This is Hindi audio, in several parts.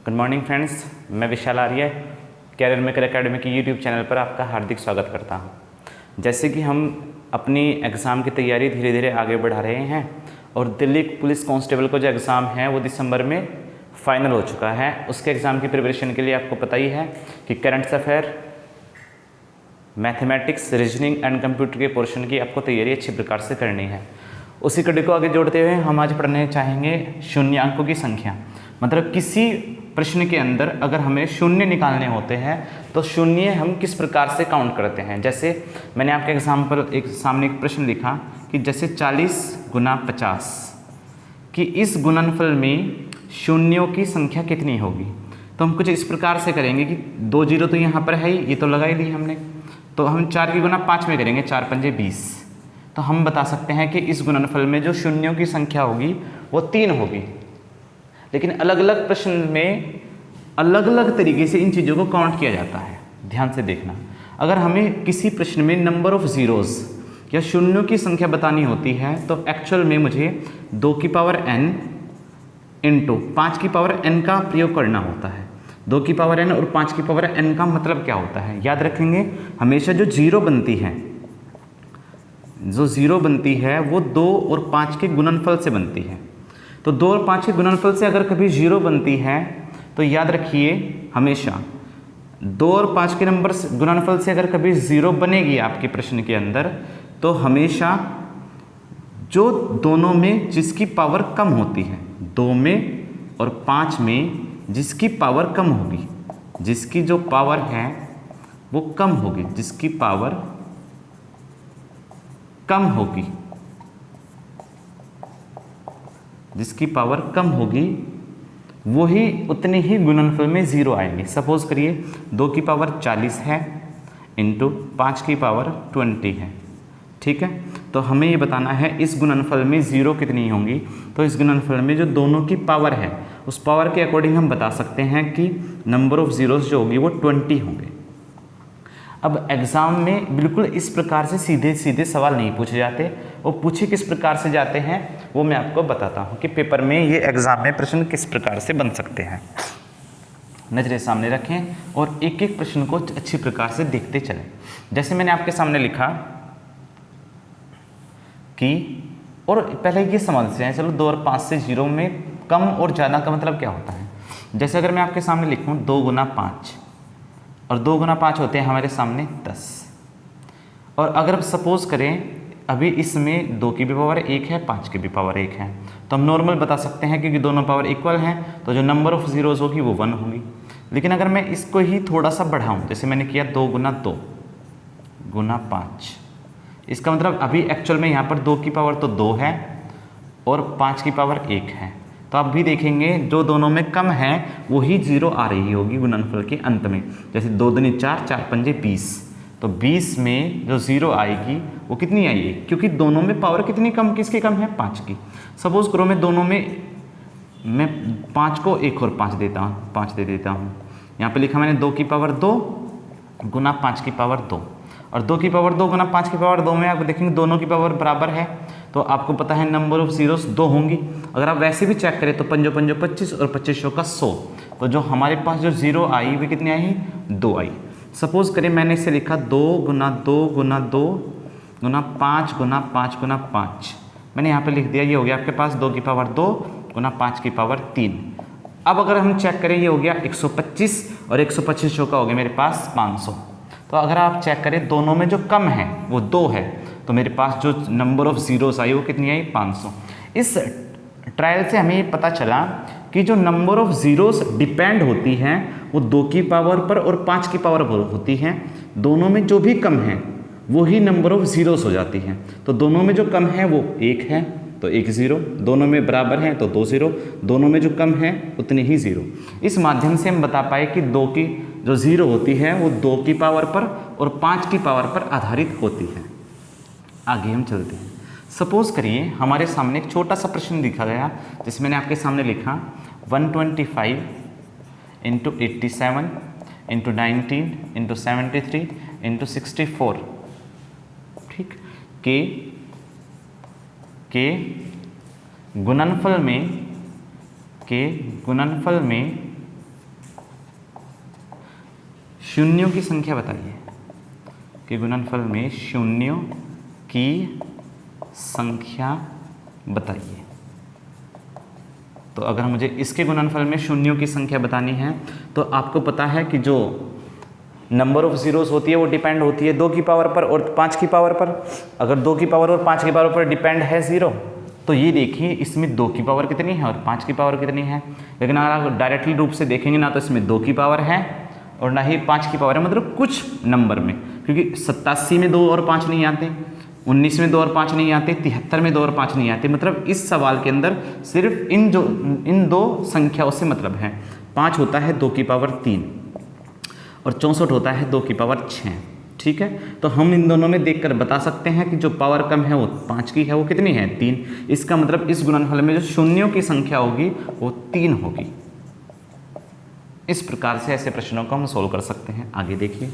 गुड मॉर्निंग फ्रेंड्स, मैं विशाल आर्य कैरियर मेकर एकेडमी की यूट्यूब चैनल पर आपका हार्दिक स्वागत करता हूं। जैसे कि हम अपनी एग्ज़ाम की तैयारी धीरे धीरे आगे बढ़ा रहे हैं और दिल्ली पुलिस कांस्टेबल का जो एग्ज़ाम है वो दिसंबर में फाइनल हो चुका है। उसके एग्ज़ाम की प्रिपरेशन के लिए आपको पता ही है कि current affair, mathematics, reasoning and computer के पोर्शन की आपको तैयारी अच्छी प्रकार से करनी है। उसी कड़ी को आगे जोड़ते हुए हम आज पढ़ने चाहेंगे शून्यांकों की संख्या। मतलब किसी प्रश्न के अंदर अगर हमें शून्य निकालने होते हैं तो शून्य हम किस प्रकार से काउंट करते हैं। जैसे मैंने आपके एग्जाम्पल सामने एक प्रश्न लिखा कि जैसे 40 गुना 50 कि इस गुणनफल में शून्यों की संख्या कितनी होगी। तो हम कुछ इस प्रकार से करेंगे कि 2 जीरो तो यहाँ पर है ही, ये तो लगा ही ली हमने, तो हम 4 की गुना 5 में करेंगे, 4 पंजे 20। तो हम बता सकते हैं कि इस गुणनफल में जो शून्यों की संख्या होगी वो 3 होगी। लेकिन अलग अलग प्रश्न में अलग अलग तरीके से इन चीज़ों को काउंट किया जाता है। ध्यान से देखना, अगर हमें किसी प्रश्न में नंबर ऑफ ज़ीरोज़ या शून्यों की संख्या बतानी होती है तो एक्चुअल में मुझे 2 की पावर n इंटू 5 की पावर n का प्रयोग करना होता है। 2 की पावर n और 5 की पावर n का मतलब क्या होता है, याद रखेंगे। हमेशा जो जीरो बनती है वो 2 और 5 के गुणनफल से बनती है। तो 2 और 5 के गुणनफल से अगर कभी जीरो बनती है तो याद रखिए हमेशा 2 और 5 के नंबर गुणनफल से अगर कभी जीरो बनेगी आपके प्रश्न के अंदर तो हमेशा जो दोनों में जिसकी पावर कम होती है, 2 में और 5 में जिसकी पावर कम होगी, जिसकी जो पावर है वो कम होगी, जिसकी पावर कम होगी, जिसकी पावर कम होगी वही उतने ही गुणनफल में जीरो आएंगे। सपोज करिए 2 की पावर 40 है इंटू 5 की पावर 20 है, ठीक है। तो हमें ये बताना है इस गुणनफल में जीरो कितनी होंगी। तो इस गुणनफल में जो दोनों की पावर है उस पावर के अकॉर्डिंग हम बता सकते हैं कि नंबर ऑफ जीरोस जो होगी वो 20 होंगे। अब एग्ज़ाम में बिल्कुल इस प्रकार से सीधे सीधे सवाल नहीं पूछे जाते, वो पूछे किस प्रकार से जाते हैं वो मैं आपको बताता हूँ कि पेपर में ये एग्ज़ाम में प्रश्न किस प्रकार से बन सकते हैं। नज़रें सामने रखें और एक एक प्रश्न को अच्छी प्रकार से देखते चलें। जैसे मैंने आपके सामने लिखा कि, और पहले ये समझते हैं, चलो 2 और 5 से जीरो में कम और ज़्यादा का मतलब क्या होता है। जैसे अगर मैं आपके सामने लिखूँ 2 गुना 5 और 2 गुना 5 होते हैं हमारे सामने 10। और अगर सपोज करें अभी इसमें 2 की भी पावर 1 है, 5 की भी पावर 1 है, तो हम नॉर्मल बता सकते हैं क्योंकि दोनों पावर इक्वल हैं तो जो नंबर ऑफ जीरोज होगी वो 1 होगी। लेकिन अगर मैं इसको ही थोड़ा सा बढ़ाऊँ, जैसे मैंने किया 2 गुना 2 गुना 5, इसका मतलब अभी एक्चुअल में यहाँ पर 2 की पावर तो 2 है और 5 की पावर 1 है। तो आप भी देखेंगे जो दोनों में कम है वही जीरो आ रही होगी गुणनफल के अंत में। जैसे 2 दूनी 4, 4 पंजे 20, तो 20 में जो जीरो आएगी वो कितनी आएगी, क्योंकि दोनों में पावर कितनी कम, किसकी कम है, 5 की। सपोज करो मैं दोनों में मैं 5 को 1 और 5 देता हूँ, 5 दे देता हूँ। यहाँ पे लिखा मैंने 2 की पावर 2 गुना 5 की पावर 2, और 2 की पावर 2 गुना 5 की पावर 2 में आप देखेंगे दोनों की पावर बराबर है तो आपको पता है नंबर ऑफ जीरोस 2 होंगी। अगर आप वैसे भी चेक करें तो 5 पंजो 25 और 25 का 100, तो जो हमारे पास जो जीरो आई वो कितनी आई, 2 आई। सपोज करें मैंने इसे लिखा 2 गुना 2 गुना 2 गुना 5 गुना 5 गुना 5, मैंने यहाँ पे लिख दिया, ये हो गया आपके पास 2 की पावर 2 गुना 5 की पावर 3। अब अगर हम चेक करें ये हो गया 125 और 125 का हो गया मेरे पास 500। तो अगर आप चेक करें दोनों में जो कम है वो 2 है तो मेरे पास जो नंबर ऑफ जीरोस आई वो कितनी आई, 500। इस ट्रायल से हमें ये पता चला कि जो नंबर ऑफ जीरोस डिपेंड होती हैं वो 2 की पावर पर और 5 की पावर पर होती हैं। दोनों में जो भी कम है वही नंबर ऑफ जीरोस हो जाती हैं। तो दोनों में जो कम है वो 1 है तो 1 जीरो, दोनों में बराबर हैं तो 2 जीरो, दोनों में जो कम है उतने ही जीरो। इस माध्यम से हम बता पाए कि 2 की जो जीरो होती है वो 2 की पावर पर और 5 की पावर पर आधारित होती है। आगे हम चलते हैं। सपोज करिए हमारे सामने एक छोटा सा प्रश्न दिखा गया जिसमें मैंने आपके सामने लिखा 125 इंटू 87 इंटू 19 इंटू 73 इंटू 64, ठीक, के गुणनफल में शून्यों की संख्या बताइए कि गुणनफल में शून्यों की संख्या बताइए। तो अगर मुझे इसके गुणनफल में शून्यों की संख्या बतानी है तो आपको पता है कि जो नंबर ऑफ जीरोस होती है वो डिपेंड होती है 2 की पावर पर और 5 की पावर पर। अगर 2 की पावर और 5 की पावर पर डिपेंड है 0, तो ये देखिए इसमें 2 की पावर कितनी है और 5 की पावर कितनी है। लेकिन अगर आप डायरेक्टली रूप से देखेंगे ना तो इसमें 2 की पावर है और ना ही 5 की पावर है, मतलब कुछ नंबर में, क्योंकि 87 में 2 और 5 नहीं आते, 19 में 2 और 5 नहीं आते, 73 में 2 और 5 नहीं आते। मतलब इस सवाल के अंदर सिर्फ इन दो संख्याओं से मतलब है। 5 होता है 2 की पावर 3 और 64 होता है 2 की पावर 6। ठीक है, तो हम इन दोनों में देखकर बता सकते हैं कि जो पावर कम है वो 5 की है, वो कितनी है 3। इसका मतलब इस गुणनफल में जो शून्यों की संख्या होगी वो 3 होगी। इस प्रकार से ऐसे प्रश्नों को हम सोल्व कर सकते हैं। आगे देखिए,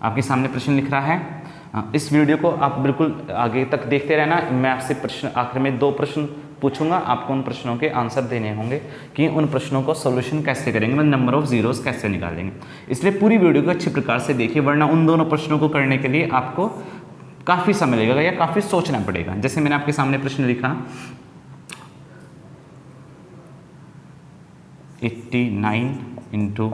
आपके सामने प्रश्न लिख रहा है। इस वीडियो को आप बिल्कुल आगे तक देखते रहना। मैं आपसे प्रश्न आखिर में 2 प्रश्न पूछूंगा, आपको उन प्रश्नों के आंसर देने होंगे कि उन प्रश्नों को सॉल्यूशन कैसे करेंगे, मतलब नंबर ऑफ जीरोस कैसे निकालेंगे। इसलिए पूरी वीडियो को अच्छी प्रकार से देखिए, वरना उन दोनों प्रश्नों को करने के लिए आपको काफ़ी समय लगेगा या काफ़ी सोचना पड़ेगा। जैसे मैंने आपके सामने प्रश्न लिखा 89 ×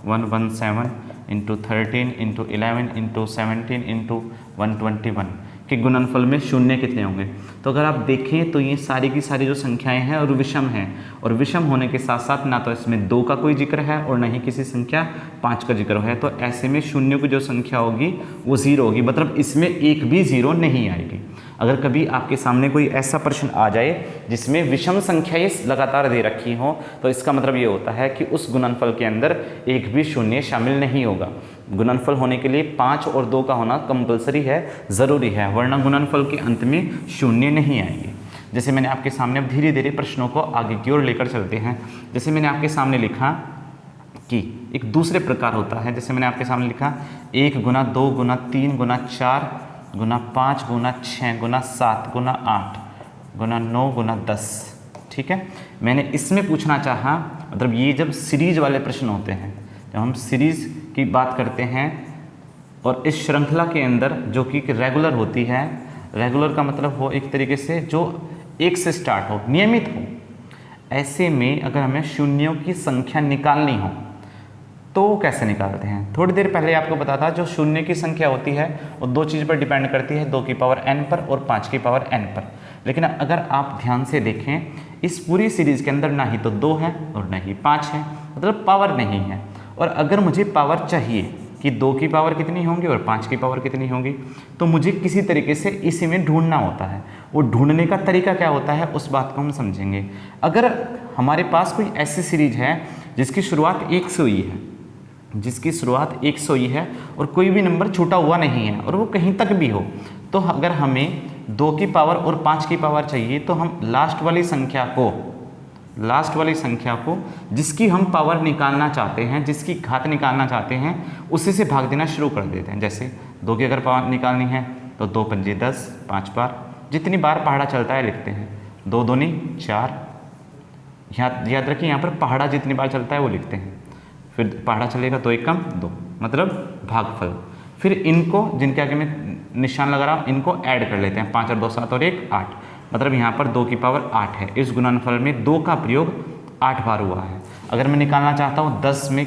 117 × 13 × 11 × 17 × 121 के गुणनफल में शून्य कितने होंगे। तो अगर आप देखें तो ये सारी की सारी जो संख्याएं हैं और विषम हैं, और विषम होने के साथ साथ ना तो इसमें 2 का कोई जिक्र है और ना ही किसी संख्या 5 का जिक्र है। तो ऐसे में शून्यों की जो संख्या होगी वो 0 होगी, मतलब इसमें एक भी 0 नहीं आएगी। अगर कभी आपके सामने कोई ऐसा प्रश्न आ जाए जिसमें विषम संख्याएं लगातार दे रखी हों, तो इसका मतलब ये होता है कि उस गुणनफल के अंदर एक भी शून्य शामिल नहीं होगा। गुणनफल होने के लिए 5 और 2 का होना कंपलसरी है, ज़रूरी है, वरना गुणनफल के अंत में शून्य नहीं आएंगे। जैसे मैंने आपके सामने, अब धीरे धीरे प्रश्नों को आगे की ओर लेकर चलते हैं। जैसे मैंने आपके सामने लिखा कि एक दूसरे प्रकार होता है। जैसे मैंने आपके सामने लिखा 1 × 2 × 3 × 4 × 5 × 6 × 7 × 8 × 9 × 10। ठीक है, मैंने इसमें पूछना चाहा, मतलब ये जब सीरीज वाले प्रश्न होते हैं, जब हम सीरीज की बात करते हैं और इस श्रृंखला के अंदर जो कि रेगुलर होती है, रेगुलर का मतलब हो एक तरीके से जो एक से स्टार्ट हो, नियमित हो, ऐसे में अगर हमें शून्यों की संख्या निकालनी हो तो कैसे निकालते हैं। थोड़ी देर पहले आपको पता था जो शून्य की संख्या होती है वो 2 चीज़ पर डिपेंड करती है, 2 की पावर n पर और 5 की पावर n पर। लेकिन अगर आप ध्यान से देखें इस पूरी सीरीज के अंदर ना ही तो 2 है और ना ही 5 है, मतलब पावर नहीं है। और अगर मुझे पावर चाहिए कि 2 की पावर कितनी होंगी और 5 की पावर कितनी होगी, तो मुझे किसी तरीके से इसी में ढूंढना होता है। वो ढूंढने का तरीका क्या होता है उस बात को हम समझेंगे। अगर हमारे पास कोई ऐसी सीरीज है जिसकी शुरुआत 1 से हुई है, जिसकी शुरुआत 1 से हुई है और कोई भी नंबर छूटा हुआ नहीं है और वो कहीं तक भी हो, तो अगर हमें 2 की पावर और 5 की पावर चाहिए तो हम लास्ट वाली संख्या को जिसकी हम पावर निकालना चाहते हैं, जिसकी घात निकालना चाहते हैं, उसी से भाग देना शुरू कर देते हैं। जैसे 2 की अगर पावर निकालनी है तो 2 पंजे 10, 5 बार, जितनी बार पहाड़ा चलता है लिखते हैं, 2 दूनी 4। याद रखिए यहाँ पर पहाड़ा जितनी बार चलता है वो लिखते हैं, फिर पहाड़ा चलेगा तो 1 कम 2, मतलब भागफल। फिर इनको जिनके आगे मैं निशान लगा रहा हूँ इनको ऐड कर लेते हैं, 5 और 2 7 और 1 8, मतलब यहाँ पर 2 की पावर 8 है। इस गुणनफल में 2 का प्रयोग 8 बार हुआ है। अगर मैं निकालना चाहता हूँ 10 में,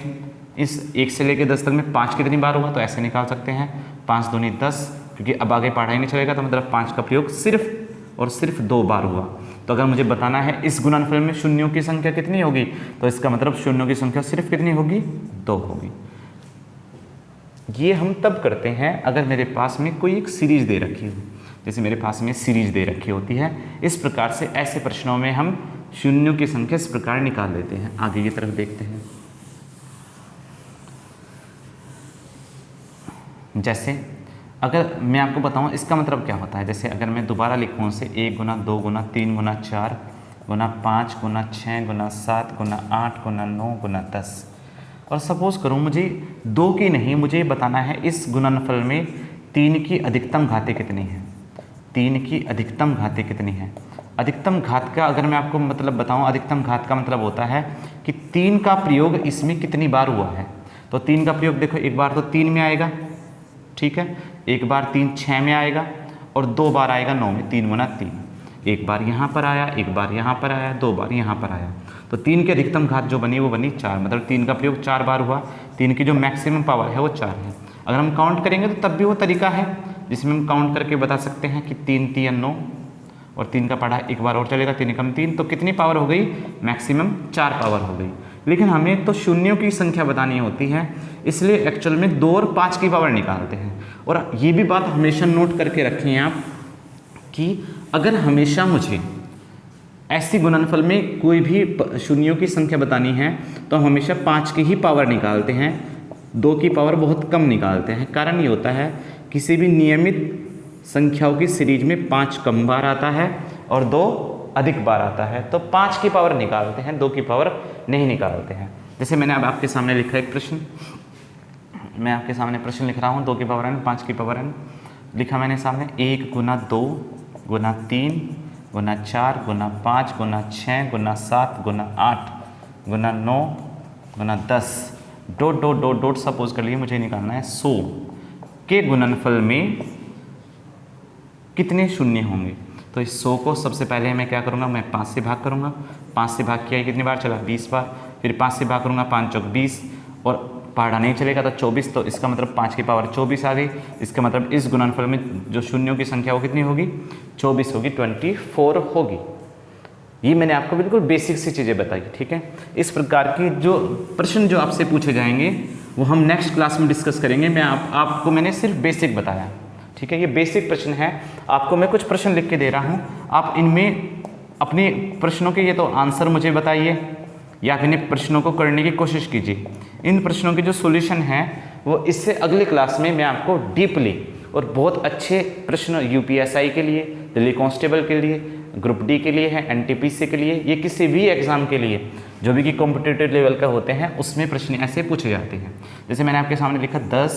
इस 1 से लेकर 10 तक में 5 कितनी बार हुआ, तो ऐसे निकाल सकते हैं 5 दूनी 10, क्योंकि अब आगे पढ़ा ही नहीं चलेगा, तो मतलब 5 का प्रयोग सिर्फ और सिर्फ 2 बार हुआ। तो अगर मुझे बताना है इस गुणनफल में शून्यों की संख्या कितनी होगी, तो इसका मतलब शून्यों की संख्या सिर्फ कितनी होगी, 2 होगी। ये हम तब करते हैं अगर मेरे पास में कोई एक सीरीज दे रखी हो, जैसे मेरे पास में सीरीज दे रखी होती है। इस प्रकार से ऐसे प्रश्नों में हम शून्यों की संख्या इस प्रकार निकाल लेते हैं। आगे की तरफ देखते हैं। जैसे अगर मैं आपको बताऊं इसका मतलब क्या होता है, जैसे अगर मैं दोबारा लिखूं से 1 × 2 × 3 × 4 × 5 × 6 × 7 × 8 × 9 × 10, और सपोज करूं मुझे 2 की नहीं, मुझे बताना है इस गुणनफल में 3 की अधिकतम घातें कितनी है, 3 की अधिकतम घातें कितनी है। अधिकतम घात का अगर मैं आपको मतलब बताऊं, अधिकतम घात का मतलब होता है कि 3 का प्रयोग इसमें कितनी बार हुआ है। तो 3 का प्रयोग देखो, एक बार तो 3 में आएगा, ठीक है, एक बार 3 6 में आएगा और 2 बार आएगा 9 में, 3 गुना 3। एक बार यहाँ पर आया, एक बार यहाँ पर आया, 2 बार यहाँ पर आया। तो 3 की अधिकतम घात जो बनी वो बनी 4, मतलब 3 का प्रयोग 4 बार हुआ। 3 की जो मैक्सिमम पावर है वो 4 है। अगर हम काउंट करेंगे तो तब भी वो तरीका है जिसमें हम काउंट करके बता सकते हैं कि 3 3 9 और 3 का पढ़ा एक बार और चलेगा, 3 एकम 3, तो कितनी पावर हो गई, मैक्सिमम 4 पावर हो गई। लेकिन हमें तो शून्यों की संख्या बतानी होती है, इसलिए एक्चुअल में 2 और 5 की पावर निकालते हैं। और ये भी बात हमेशा नोट करके रखें आप कि अगर हमेशा मुझे ऐसी गुणनफल में कोई भी शून्यों की संख्या बतानी है तो हम हमेशा 5 की ही पावर निकालते हैं, 2 की पावर बहुत कम निकालते हैं। कारण ये होता है किसी भी नियमित संख्याओं की सीरीज में 5 कम बार आता है और 2 अधिक बार आता है, तो 5 की पावर निकालते हैं, 2 की पावर नहीं निकालते हैं। जैसे मैंने अब आपके सामने लिखा एक प्रश्न, मैं आपके सामने प्रश्न लिख रहा हूँ, 2 की पावर n, 5 की पावर n लिखा मैंने सामने। 1 गुना 2 गुना 3 गुना 4 गुना 5 गुना 6 गुना 7 गुना 8 गुना 9 गुना 10 dot dot dot dot suppose कर लिए मुझे निकालना है 100 के गुणनफल में कितने शून्य होंगे। तो इस 100 को सबसे पहले मैं क्या करूँगा, मैं 5 से भाग करूँगा। 5 से भाग किया कितनी बार चला, 20 बार। फिर 5 से भाग करूँगा, 5 चौक 20 और पहाड़ा नहीं चलेगा तो 24, तो इसका मतलब 5 की पावर 24 आ गई। इसका मतलब इस गुणनफल में जो शून्यों की संख्या वो कितनी होगी, 24 होगी, 24 होगी। ये मैंने आपको बिल्कुल बेसिक सी चीज़ें बताई, ठीक है। इस प्रकार की जो प्रश्न जो आपसे पूछे जाएंगे वो हम नेक्स्ट क्लास में डिस्कस करेंगे। मैं आपको मैंने सिर्फ बेसिक बताया, ठीक है। ये बेसिक प्रश्न है, आपको मैं कुछ प्रश्न लिख के दे रहा हूँ, आप इनमें अपने प्रश्नों के ये तो आंसर मुझे बताइए या फिर इन प्रश्नों को करने की कोशिश कीजिए। इन प्रश्नों के जो सॉल्यूशन हैं वो इससे अगले क्लास में मैं आपको डीपली और बहुत अच्छे प्रश्न यूपीएसआई के लिए, दिल्ली कांस्टेबल के लिए, ग्रुप डी के लिए है, एनटीपीसी के लिए, ये किसी भी एग्जाम के लिए जो भी कि कॉम्पिटिटिव लेवल का होते हैं उसमें प्रश्न ऐसे पूछे जाते हैं। जैसे मैंने आपके सामने लिखा 10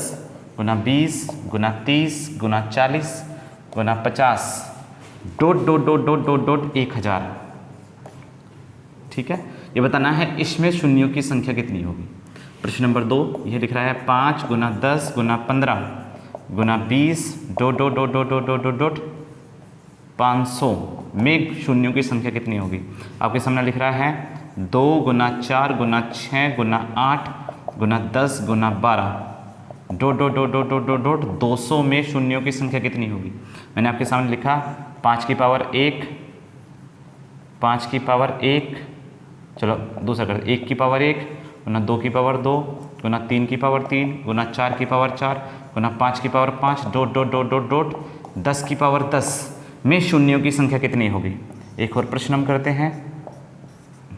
गुना 20 गुना 30 गुना 40 गुना 50 dot dot dot dot dot dot 1000, ठीक है। ये बताना है इसमें शून्यों की संख्या कितनी होगी। प्रश्न नंबर 2 ये लिख रहा है 5 गुना 10 गुना 15 गुना 20 dot dot dot dot dot dot dot 500 में शून्यों की संख्या कितनी होगी। आपके सामने लिख रहा है 2 गुना 4 गुना 6 गुना 8 गुना 10 गुना 12 dot dot dot dot dot dot 200 में शून्यों की संख्या कितनी होगी। मैंने आपके सामने लिखा 5 की पावर 1, 5 की पावर 1, चलो दूसरा कर 1 की पावर 1 गुना 2 की पावर 2 गुना 3 की पावर 3 गुना 4 की पावर 4 गुना 5 की power 5 dot dot dot dot dot 10 की पावर 10 में शून्यों की संख्या कितनी होगी। एक और प्रश्न हम करते हैं।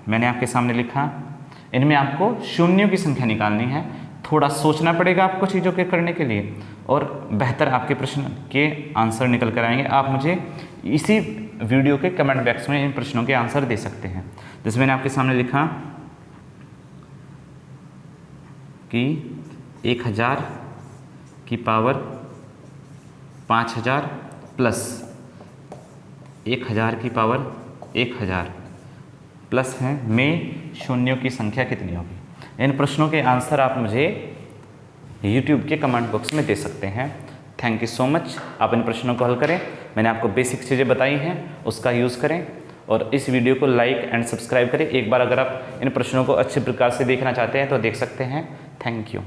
मैंने आपके सामने लिखा, इनमें आपको शून्यों की संख्या निकालनी है, थोड़ा सोचना पड़ेगा आपको चीज़ों के करने के लिए और बेहतर आपके प्रश्न के आंसर निकल कर आएंगे। आप मुझे इसी वीडियो के कमेंट बॉक्स में इन प्रश्नों के आंसर दे सकते हैं। जैसे मैंने आपके सामने लिखा कि 1000 की पावर 5000 प्लस 1000 की पावर 1000 प्लस है में शून्यों की संख्या कितनी होगी। इन प्रश्नों के आंसर आप मुझे YouTube के कमेंट बॉक्स में दे सकते हैं। Thank you so much. आप इन प्रश्नों को हल करें, मैंने आपको बेसिक चीज़ें बताई हैं उसका यूज़ करें और इस वीडियो को लाइक एंड सब्सक्राइब करें। एक बार अगर आप इन प्रश्नों को अच्छे प्रकार से देखना चाहते हैं तो देख सकते हैं। Thank you.